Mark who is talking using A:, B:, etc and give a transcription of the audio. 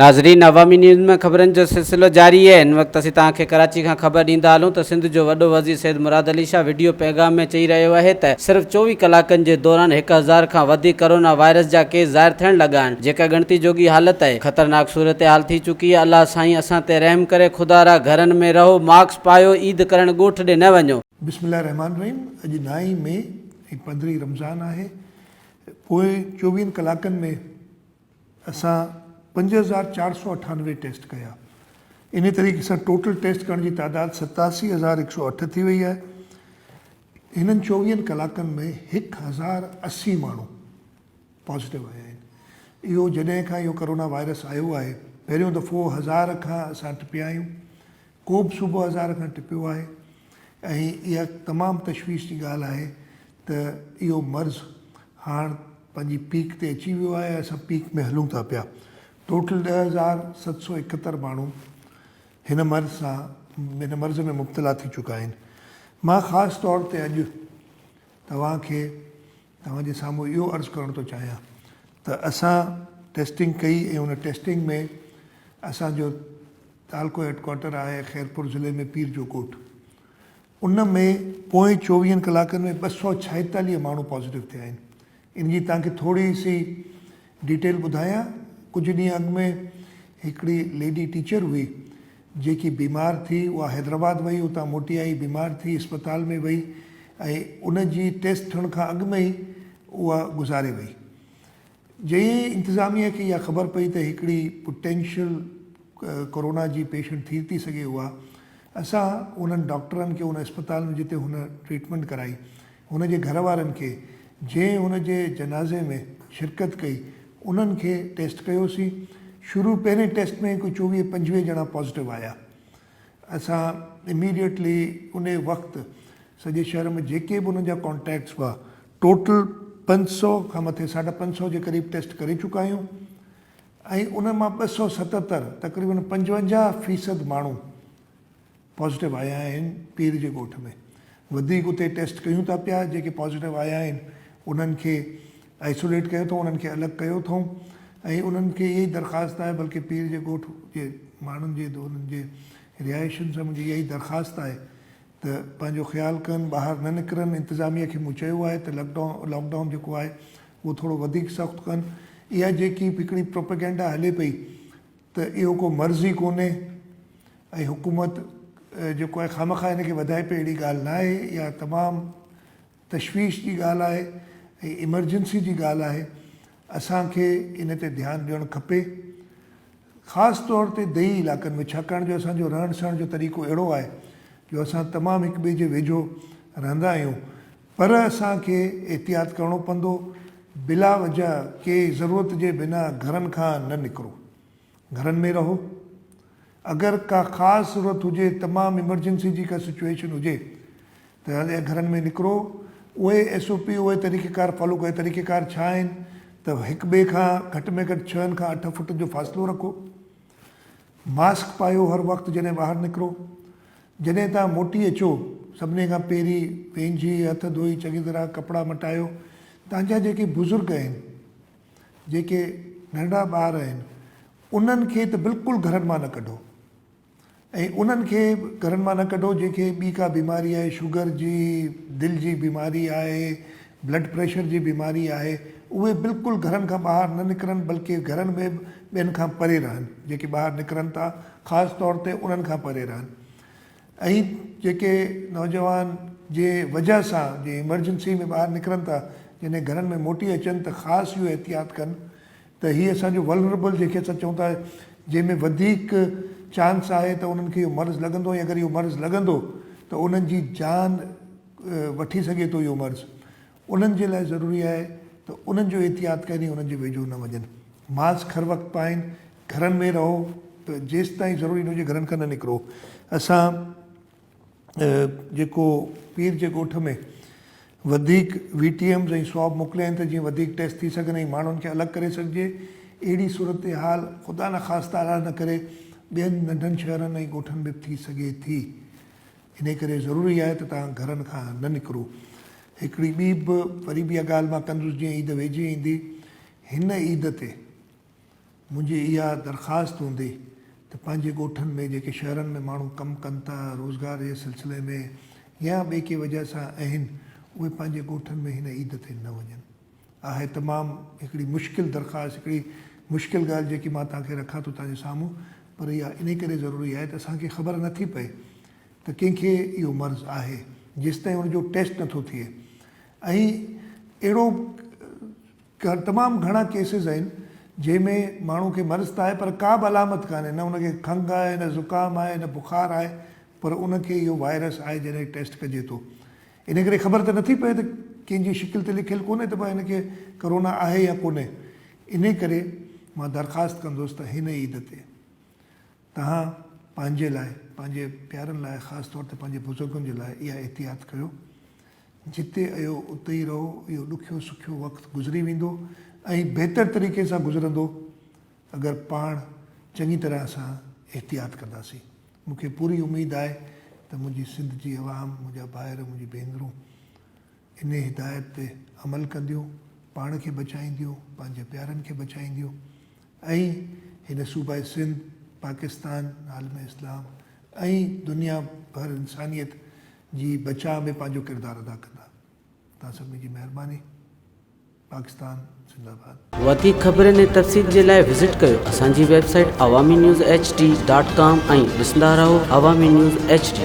A: नाज़रीन, अवामी न्यूज़ में ख़बरनि जो सिलसिलो जारी है। इन वक्त असीं तव्हांखे कराची खां ख़बर ॾींदा हलूं त सिंध जो वॾो वज़ीर सैयद मुराद अली शाह वीडियो पैगाम में चई रहियो आहे त सिर्फ़ 24 कलाकनि जे दौरान 1000 खां वधीक कोरोना वायरस जा केस ज़ाहिर थियण लॻा आहिनि, जेका गिणती जोगी हालत आहे। ख़तरनाक सूरत हाल थी चुकी आहे। अल्लाह साईं असां ते रहम करे, खुदारा घरनि में रहो, मास्क पायो, ईद करण ॻोठ ॾे न वञो।
B: बिस्मिल्लाहिर्रहमानिर्रहीम। अॼु 9 मई 15 रमज़ान आहे। पोइ 24 कलाकनि में असां 5498 टेस्ट कया। इन तरीक़े सां टोटल टेस्ट करण जी तादाद 87,108 थी वई आहे। हिननि 24 कलाकनि में 1080 माण्हू पॉज़िटिव आया आहिनि। इहो जॾहिं खां इहो कोरोना वायरस आयो आहे, पहिरियों दफ़ो 1000 खां असां टिपिया आहियूं, को बि सुबुह 1000 खां टिपियो आहे। ऐं इहा तमामु तशवीश जी ॻाल्हि आहे त इहो मर्ज़ हाणे पंहिंजी पीक ते अची वियो आहे। असां पीक में हलूं था पिया। टोटल 10,771 माण्हू हिन मर्ज़ में मुब्तला थी चुका आहिनि। मां ख़ासि तौर ते अॼु तव्हांजे साम्हूं इहो अर्ज़ु करणु थो चाहियां त असां टेस्टिंग कई ऐं उन टेस्टिंग में असांजो तालको हेडक्वार्टर आहे ख़ैरपुर ज़िले में पीर जो ॻोठ। उन में पोइ 24 कलाकनि में 246 माण्हू पॉज़िटिव थिया आहिनि। इन जी तव्हांखे थोरी सी डिटेल ॿुधायां। कुझु ॾींहं अॻु में हिकिड़ी लेडी टीचर हुई जेकी बीमार थी, उहा हैदराबाद वई, उतां मोटी आई, बीमार थी, अस्पताल में वई ऐं उन जी टेस्ट थियण खां अॻु में ई उहा गुज़ारे वई। जंहिं इंतिज़ामिया खे इहा ख़बर पई त हिकिड़ी पोटेंशियल कोरोना जी पेशेंट थी सघे उहा, असां उन्हनि डॉक्टरनि खे उन अस्पताल में जिते हुन ट्रीटमेंट कराई, हुन जे घर वारनि खे जंहिं हुन जे जनाज़े में शिरकत कई, उन्हनि खे टेस्ट कयोसीं। शुरू पहिरें टेस्ट में कोई 24-25 ॼणा पॉज़िटिव आया। असां इमीडिएटली उन वक़्तु सॼे शहर में जेके बि उन्हनि जा कॉन्टेक्ट्स हुआ, टोटल 500 खां मथे 550 जे क़रीब टेस्ट करे चुका आहियूं। ऐं उन मां 277 तक़रीबन 55% माण्हू पॉज़िटिव आया आहिनि पीर जे ॻोठ में। वधीक उते टेस्ट कयूं था पिया। जेके पॉज़िटिव आया आहिनि उन्हनि खे आइसोलेट कयो अथऊं, उन्हनि खे अलॻि कयो अथऊं ऐं उन्हनि खे इहा ई दरख़्वास्त आहे, बल्कि पीर जे ॻोठ जे माण्हुनि जे उन्हनि जे रिहाइशुनि सां मुंहिंजी इहा ई दरख़्वास्त आहे त पंहिंजो ख़्यालु कनि, ॿाहिरि न निकिरनि। इंतिज़ामिया खे मूं चयो आहे त लॉकडाउन जेको आहे उहो थोरो वधीक सख़्तु कनि। इहा जेकी हिकिड़ी प्रोपेगेंडा हले पई त इहो को मर्ज़ ई कोन्हे ऐं हुकूमत जेको आहे खामख़ा हिनखे वधाए पई, अहिड़ी ॻाल्हि न आहे। इहा तमामु तशवीश जी ॻाल्हि आहे ऐं इमरजेंसी जी ॻाल्हि आहे। असांखे इन ते ध्यानु ॾियणु खपे, ख़ासि तौर ते दही इलाइक़नि में, छाकाणि जो असांजो रहण सहण जो तरीक़ो अहिड़ो आहे जो असां तमामु हिक ॿिए जे वेझो रहंदा आहियूं। पर असांखे एहतियात करिणो पवंदो। बिला वजह के ज़रूरत जे बिना घरनि खां न निकिरो, घरनि में रहो। अगरि का ख़ासि ज़रूरत हुजे, तमामु इमरजेंसी जी का सिचुएशन हुजे त घरनि में निकिरो। उहे SOP, उहे तरीक़ेकार फॉलो कयो। तरीक़ेकार छा आहिनि त हिक ॿिए खां घटि में घटि 6 खां 8 फुट जो फ़ासिलो रखो, मास्क पायो हर वक़्तु जॾहिं ॿाहिरि निकिरो। जॾहिं तव्हां मोटी अचो, सभिनी खां पहिरीं पंहिंजी हथ धोई चङी तरह कपिड़ा मटायो। तव्हांजा जेके बुज़ुर्ग आहिनि, जेके नंढा ॿार आहिनि, उन्हनि खे त बिल्कुलु घरनि मां न कढो ऐं उन्हनि खे घरनि मां न कढो जेके ॿी का बीमारी आहे, शुगर जी, दिलि जी बीमारी आहे, ब्लड प्रेशर जी बीमारी आहे, उहे बिल्कुलु घरनि खां ॿाहिरि न निकिरनि, बल्कि घरनि में ॿियनि खां परे रहनि। जेके ॿाहिरि निकिरनि था ख़ासि तौर ते उन्हनि खां परे रहनि। ऐं जेके नौजवान जे वजह सां जे इमरजेंसी में ॿाहिरि निकिरनि था, जॾहिं घरनि में मोटी अचनि, त ख़ासि इहो एहतियात कनि त हीअ असांजो वल्नरेबल जेके असां चऊं था, जंहिंमें वधीक चांस आहे त उन्हनि खे इहो मर्ज़ लॻंदो, ऐं अगरि इहो मर्ज़ लॻंदो त उन्हनि जी जान वठी सघे थो इहो मर्ज़। उन्हनि जे लाइ ज़रूरी आहे त उन्हनि जो एहतियात कनि, उन्हनि जे वेझो न वञनि, मास्क हर वक़्तु पाइनि, घरनि में रहो। त जेसि ताईं ज़रूरी न हुजे घरनि खां न निकिरो। असां जेको पीर जे ॻोठ में वधीक VTMs ऐं स्वॉब मोकिलिया आहिनि त जीअं वधीक टेस्ट थी सघनि ऐं माण्हुनि खे अलॻि करे सघिजे। अहिड़ी सूरत हाल ख़ुदा न ख़ास्ता अला न करे ॿियनि नंढनि शहरनि ऐं ॻोठनि में थी सघे थी। इन करे ज़रूरी आहे त तव्हां घरनि खां न निकिरो। हिकिड़ी ॿी बि वरी बि इहा ॻाल्हि मां कंदुसि, जीअं ईद वेझी ईंदी, हिन ईद ते मुंहिंजी इहा दरख़्वास्त हूंदी त पंहिंजे ॻोठनि में जेके शहरनि में माण्हू कमु कनि था रोज़गार जे सिलसिले में या ॿिए के वजह सां आहिनि, उहे पंहिंजे ॻोठनि में हिन ईद ते न वञनि। आहे तमामु हिकिड़ी मुश्किल दरख़्वास्त, हिकिड़ी मुश्किल ॻाल्हि जेकी मां तव्हांखे रखां थो तव्हांजे साम्हूं, पर इहा इन करे ज़रूरी आहे त असांखे ख़बर नथी पए त कंहिंखे इहो मर्ज़ु आहे जेसिताईं हुनजो टेस्ट नथो थिए। ऐं अहिड़ो तमामु घणा केसिस आहिनि जंहिंमें माण्हू खे मर्ज़ु त आहे पर का बि अलामत कान्हे, न हुनखे खंघि आहे, न ज़ुकाम आहे, न बुख़ारु आहे, पर उनखे इहो वायरस आहे जॾहिं टेस्ट कजे थो। इन करे ख़बर त नथी पए त कंहिंजी शिकिल ते लिखियलु कोन्हे त भाई हिनखे करोना आहे या कोन्हे। इन करे मां दरख़्वास्त कंदुसि त हिन ईद ते तव्हां पंहिंजे लाइ, पंहिंजे प्यारनि लाइ, ख़ासि तौर ते पंहिंजे बुज़ुर्गनि जे लाइ इहा एहतियात कयो। जिते आयो उते ई रहो, इहो ॾुखियो सुखियो वक़्तु गुज़री वेंदो ऐं बहितर तरीक़े सां गुज़रंदो अगरि पाण चङी तरह सां एहतियात कंदासीं। मूंखे पूरी उमेदु आहे त मुंहिंजी सिंध जी अवाम, मुंहिंजा भाइर, मुंहिंजी भेनरूं इन हिदायत ते अमल कंदियूं, पाण खे बचाईंदियूं, पंहिंजे प्यारनि खे बचाईंदियूं ऐं हिन सूबाए सिंध, पाकिस्तान, आलम इस्लाम ऐं दुनिया भर इंसानियत जी बचाव में पंहिंजो किरदारु अदा कंदा। तव्हां सभिनी जी महिरबानी। पाकिस्तान जिंदाबाद।
A: वधीक ख़बरनि ऐं तफ़सील जे लाइ विज़िट कयो असांजी वेबसाइट awamiNewsHD.com ऐं ॾिसंदा रहो अवामी न्यूज़ HD।